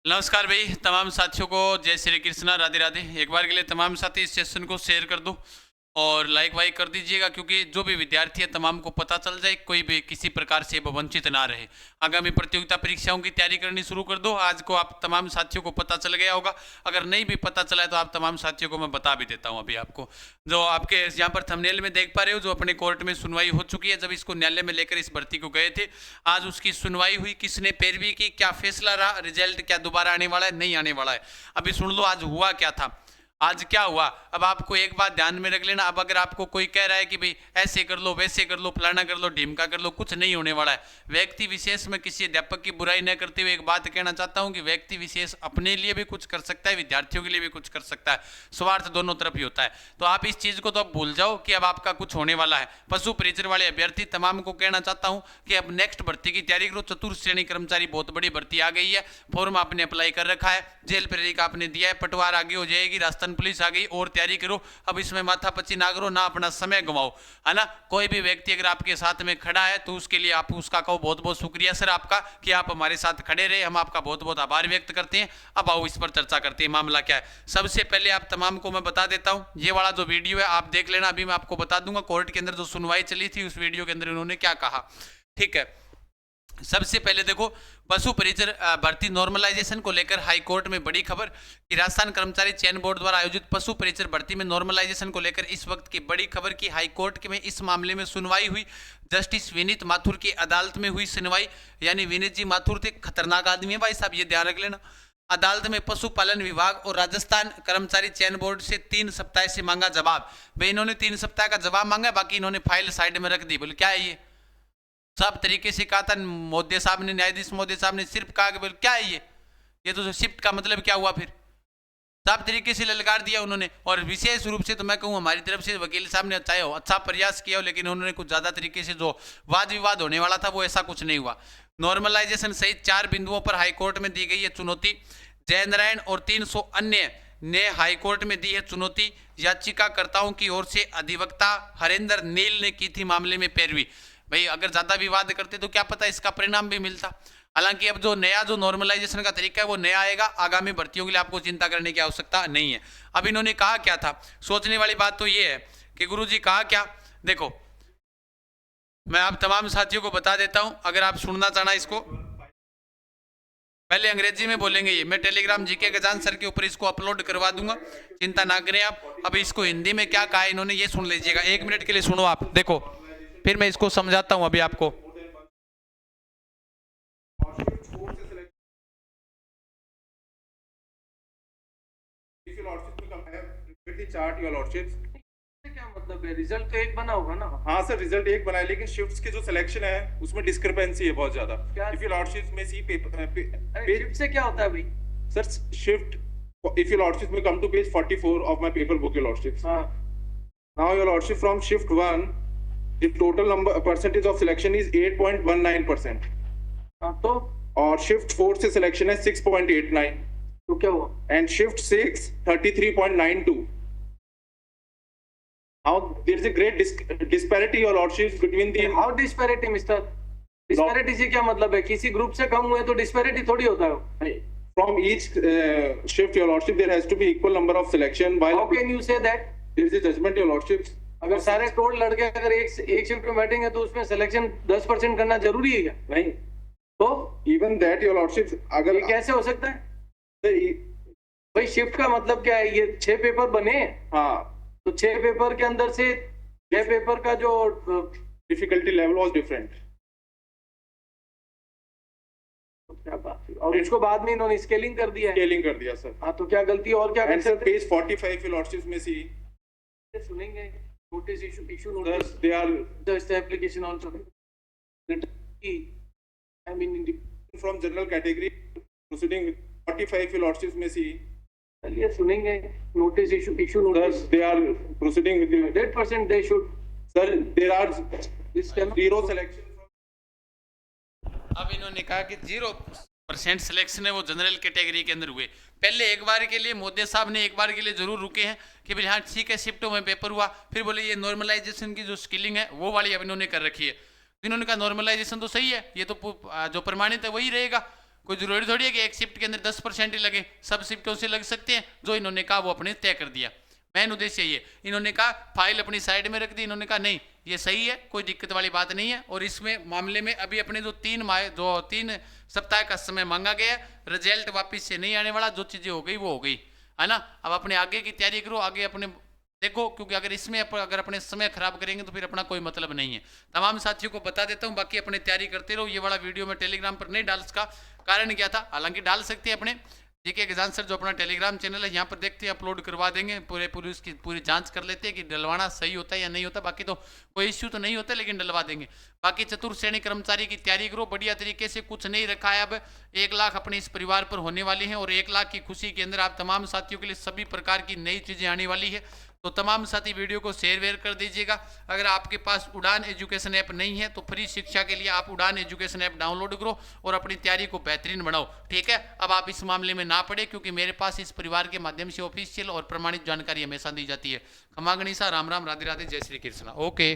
नमस्कार भाई, तमाम साथियों को जय श्री कृष्णा, राधे राधे। एक बार के लिए तमाम साथी इस सेशन को शेयर कर दो और लाइक वाइक कर दीजिएगा, क्योंकि जो भी विद्यार्थी है तमाम को पता चल जाए, कोई भी किसी प्रकार से वंचित ना रहे। आगामी प्रतियोगिता परीक्षाओं की तैयारी करनी शुरू कर दो। आज को आप तमाम साथियों को पता चल गया होगा, अगर नहीं भी पता चला है तो आप तमाम साथियों को मैं बता भी देता हूँ अभी आपको। जो आपके यहाँ पर थंबनेल में देख पा रहे हो, जो अपने कोर्ट में सुनवाई हो चुकी है, जब इसको न्यायालय में लेकर इस भर्ती को गए थे, आज उसकी सुनवाई हुई। किसने पैरवी की, क्या फैसला रहा, रिजल्ट क्या दोबारा आने वाला है, नहीं आने वाला है, अभी सुन लो आज हुआ क्या था। आज क्या हुआ, अब आपको एक बात ध्यान में रख लेना। अब अगर आपको कोई कह रहा है कि भाई ऐसे कर लो, वैसे कर लो, फलाना कर लो, ढीमका कर लो, कुछ नहीं होने वाला है। व्यक्ति विशेष में किसी अध्यापक की बुराई न करते हुए एक बात कहना चाहता हूं कि व्यक्ति विशेष अपने लिए भी कुछ कर सकता है, विद्यार्थियों के लिए भी कुछ कर सकता है। स्वार्थ दोनों तरफ ही होता है। तो आप इस चीज को तो अब भूल जाओ कि अब आपका कुछ होने वाला है। पशु परिचर वाले अभ्यर्थी तमाम को कहना चाहता हूं कि अब नेक्स्ट भर्ती की तैयारी करो। चतुर्थ श्रेणी कर्मचारी बहुत बड़ी भर्ती आ गई है, फॉर्म आपने अप्लाई कर रखा है, जेल प्रेरी का आपने दिया है, पटवार आगे हो जाएगी, राजस्थान पुलिस आ गई, और तैयारी करो। अब इसमें माथापच्ची ना करो, ना अपना समय गंवाओ, है ना। कोई भी व्यक्ति अगर आपके साथ में खड़ा है तो उसके लिए आप उसका कहो बहुत बहुत शुक्रिया सर आपका कि आप हमारे साथ खड़े रहे, हम आपका बहुत बहुत आभार व्यक्त करते हैं। अब आओ इस पर चर्चा करते हैं, मामला क्या है। सबसे पहले आप तमाम को मैं बता देता हूं, ये वाला जो वीडियो है आप देख लेना। अभी मैं आपको बता दूंगा कोर्ट के अंदर जो सुनवाई चली थी उस वीडियो के अंदर उन्होंने क्या कहा, ठीक है। सबसे पहले देखो, पशु परिचर भर्ती नॉर्मलाइजेशन को लेकर हाई कोर्ट में बड़ी खबर कि राजस्थान कर्मचारी चयन बोर्ड द्वारा आयोजित पशु परिचर भर्ती में नॉर्मलाइजेशन को लेकर इस वक्त की बड़ी खबर की हाई कोर्ट में इस मामले में सुनवाई हुई। जस्टिस विनीत माथुर की अदालत में हुई सुनवाई। यानी विनीत जी माथुर थे, खतरनाक आदमी है भाई साहब, ये ध्यान रख लेना। अदालत में पशुपालन विभाग और राजस्थान कर्मचारी चयन बोर्ड से 3 सप्ताह से मांगा जवाब। भाई इन्होंने 3 सप्ताह का जवाब मांगा, बाकी इन्होंने फाइल साइड में रख दी। बोले क्या है ये, सब तरीके से कहा था मोदी साहब ने, न्यायाधीश मोदी साहब ने सिर्फ कहा कि बोल क्या है ये तो शिफ्ट का मतलब क्या हुआ, फिर सब तरीके से ललकार दिया उन्होंने। और विशेष रूप से तो मैं कहूँ हमारी तरफ से वकील साहब ने चाहे हो अच्छा प्रयास किया हो, लेकिन उन्होंने कुछ ज़्यादा तरीके से जो वाद विवाद होने वाला था वो ऐसा कुछ नहीं हुआ। नॉर्मलाइजेशन सहित 4 बिंदुओं पर हाईकोर्ट में दी गई है चुनौती। जयनारायण और 300 अन्य ने हाईकोर्ट में दी है चुनौती। याचिकाकर्ताओं की ओर से अधिवक्ता हरेंद्र नील ने की थी मामले में पैरवी। भाई अगर ज्यादा विवाद करते तो क्या पता इसका परिणाम भी मिलता। हालांकि अब जो नॉर्मलाइजेशन का तरीका है वो नया आएगा, आगामी भर्तियों के लिए आपको चिंता करने की आवश्यकता नहीं है। अब इन्होंने कहा क्या था, सोचने वाली बात तो ये है कि गुरुजी कहा क्या। देखो मैं आप तमाम साथियों को बता देता हूं, अगर आप सुनना चाहना इसको, पहले अंग्रेजी में बोलेंगे ये, मैं टेलीग्राम जीके गजान सर के ऊपर इसको अपलोड करवा दूंगा, चिंता ना करें आप। अब इसको हिंदी में क्या कहा इन्होंने ये सुन लीजिएगा, 1 मिनट के लिए सुनो आप, देखो फिर मैं इसको समझाता हूं अभी आपको। चार्ट योर लॉर्डशिप्स, क्या मतलब है, रिजल्ट तो एक बना होगा ना। हाँ सर रिजल्ट एक बना है, लेकिन शिफ्ट्स के जो सिलेक्शन है उसमें डिस्क्रिपेंसी है बहुत ज्यादा। इफ यू लॉर्डशिप्स में सी पेपर शिफ्ट से क्या होता है भाई sir, shift if your lordship may come to page 44 of my paper book your lordships. Now your lordship from shift 1 the total number percentage of selection is 8.19%. तो और shift 4 से selection है 6.89, तो क्या हुआ, and shift 6 33.92. Now there is a great disparity your lordships between the how disparity mister, disparity से क्या मतलब है, किसी ग्रुप से कम हुए तो डिस्पैरिटी थोड़ी होता है। from each shift your lordship there has to be equal number of selection. While how can you say that, there is a judgment your lordships, अगर सारे टोल लड़के अगर एक शिफ्ट में बैठेंगे तो उसमें सिलेक्शन 10% करना जरूरी है क्या, नहीं तो even that your lordships अगर ये कैसे हो सकता है भाई। शिफ्ट का मतलब क्या है, ये 6 पेपर बने, हाँ तो 6 पेपर के अंदर से 6 पेपर का जो difficulty level was different. क्या बात है, और उसको बाद में इन्होंने स्केलिंग कर दिया है। स्केलिंग कर दिया सर। हाँ तो क्या गलती और क्या And sir page 45 your lordships में सी सुनेंगे, notice issue sir notice they are just application also I mean from general category proceeding with 45 your lordships में सी, चलिए सुनेंगे, notice issue sir notice they are proceeding with the 100% they should sir there are this time zero selection. अब इन्होंने कहा कि 0% selection है वो general category के अंदर हुए। पहले एक बार के लिए मोदी साहब ने एक बार के लिए जरूर रुके हैं कि भाई हाँ ठीक है शिफ्टों में पेपर हुआ, फिर बोले ये नॉर्मलाइजेशन की जो स्किलिंग है वो वाली अब इन्होंने कर रखी है। इन्होंने कहा नॉर्मलाइजेशन तो सही है, ये तो जो प्रमाणित है वही रहेगा, कोई जरूरी थोड़ी है कि एक शिफ्ट के अंदर 10% ही लगे, सब शिफ्टों से लग सकते हैं। जो इन्होंने कहा वो अपने तय कर दिया। मेन उद्देश्य ये, इन्होंने कहा फाइल अपनी साइड में रख दी, इन्होंने कहा नहीं ये सही है, कोई दिक्कत वाली बात नहीं है। और इसमें मामले में अभी अपने जो 3 सप्ताह का समय मांगा गया है, रिजल्ट वापिस से नहीं आने वाला, जो चीजें हो गई वो हो गई है ना। अब अपने आगे की तैयारी करो, आगे अपने देखो, क्योंकि अगर इसमें अगर अपने समय खराब करेंगे तो फिर अपना कोई मतलब नहीं है। तमाम साथियों को बता देता हूं, बाकी अपने तैयारी करते रहो। ये वाला वीडियो मैं टेलीग्राम पर नहीं डाल सका, कारण क्या था, हालांकि डाल सकते हैं अपने जीके एग्जाम सर जो अपना टेलीग्राम चैनल है यहाँ पर देखते हैं, अपलोड करवा देंगे, पूरी उसकी पूरी जांच कर लेते हैं कि डलवाना सही होता है या नहीं होता। बाकी तो कोई इश्यू तो नहीं होता, लेकिन डलवा देंगे। बाकी चतुर्थ श्रेणी कर्मचारी की तैयारी करो बढ़िया तरीके से, कुछ नहीं रखा है। अब 1 लाख अपने इस परिवार पर होने वाली हैं, और 1 लाख की खुशी के अंदर आप तमाम साथियों के लिए सभी प्रकार की नई चीजें आने वाली है। तो तमाम साथी वीडियो को शेयर वेयर कर दीजिएगा। अगर आपके पास उड़ान एजुकेशन ऐप नहीं है तो फ्री शिक्षा के लिए आप उड़ान एजुकेशन ऐप डाउनलोड करो और अपनी तैयारी को बेहतरीन बनाओ, ठीक है। अब आप इस मामले में ना पड़े, क्योंकि मेरे पास इस परिवार के माध्यम से ऑफिशियल और प्रमाणित जानकारी हमेशा दी जाती है। खमा गणिसा, राम राम, राधे राधे, जय श्री कृष्णा। ओके।